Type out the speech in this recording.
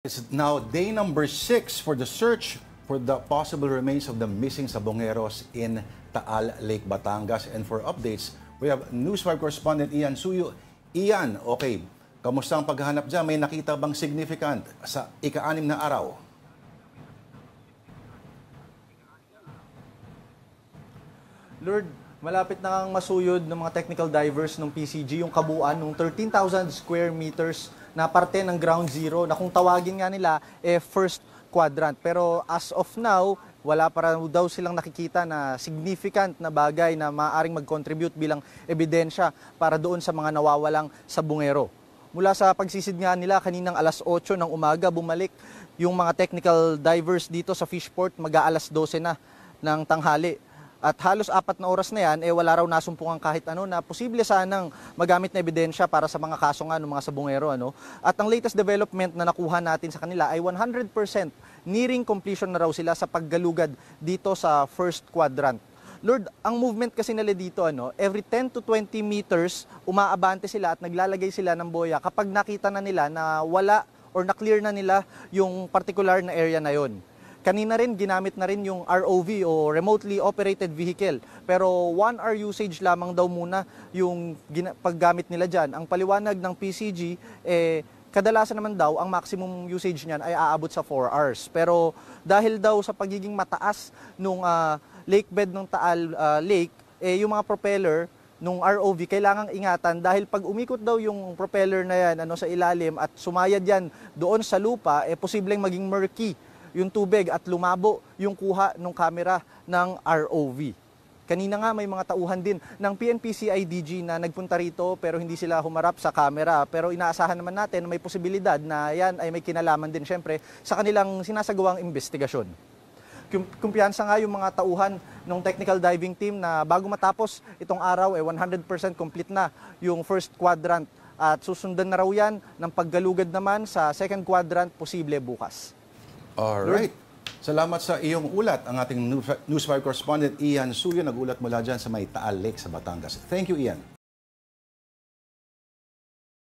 It's now day number 6 for the search for the possible remains of the missing sabongeros in Taal Lake, Batangas. And for updates, we have News 5 correspondent Ian Suyo. Ian, okay, kamusta ang paghahanap dyan? May nakita bang significant sa ika-6 na araw? Lord, malapit na ang masuyod ng mga technical divers ng PCG yung kabuuan ng 13,000 square meters na parte ng ground zero na kung tawagin nga nila first quadrant. Pero as of now, wala pa daw silang nakikita na significant na bagay na maaaring mag-contribute bilang ebidensya para doon sa mga nawawalang sabongero. Mula sa pagsisid nga nila kaninang alas 8 ng umaga, bumalik yung mga technical divers dito sa Fishport, mag-aalas 12 na ng tanghali. At halos 4 na oras na yan, wala raw nasumpungan kahit ano na posible sanang magamit na ebidensya para sa mga kaso nga ng mga sabongero. At ang latest development na nakuha natin sa kanila ay 100% nearing completion na raw sila sa paggalugad dito sa first quadrant. Lord, ang movement kasi nila dito, every 10 to 20 meters, umaabante sila at naglalagay sila ng boya kapag nakita na nila na wala or na-clear na nila yung particular na area na yon. Kanina rin, ginamit na rin yung ROV o Remotely Operated Vehicle. Pero 1 hour usage lamang daw muna yung paggamit nila dyan. Ang paliwanag ng PCG, kadalasan naman daw, ang maximum usage niyan ay aabot sa 4 hours. Pero dahil daw sa pagiging mataas nung lake bed ng Taal Lake, yung mga propeller nung ROV kailangang ingatan dahil pag umikot daw yung propeller na yan sa ilalim at sumayad yan doon sa lupa, posibleng maging murky yung tubig at lumabo yung kuha ng kamera ng ROV. Kanina nga may mga tauhan din ng PNP-CIDG na nagpunta rito pero hindi sila humarap sa kamera. Pero inaasahan naman natin na may posibilidad na yan ay may kinalaman din syempre sa kanilang sinasagawang investigasyon. Kumpiyansa nga yung mga tauhan ng technical diving team na bago matapos itong araw 100% complete na yung first quadrant at susundan na raw yan ng paggalugad naman sa second quadrant posible bukas. Alright. Salamat sa iyong ulat. Ang ating News 5 correspondent Ian Suyo nag-ulat mula dyan sa may Taal Lake sa Batangas. Thank you, Ian.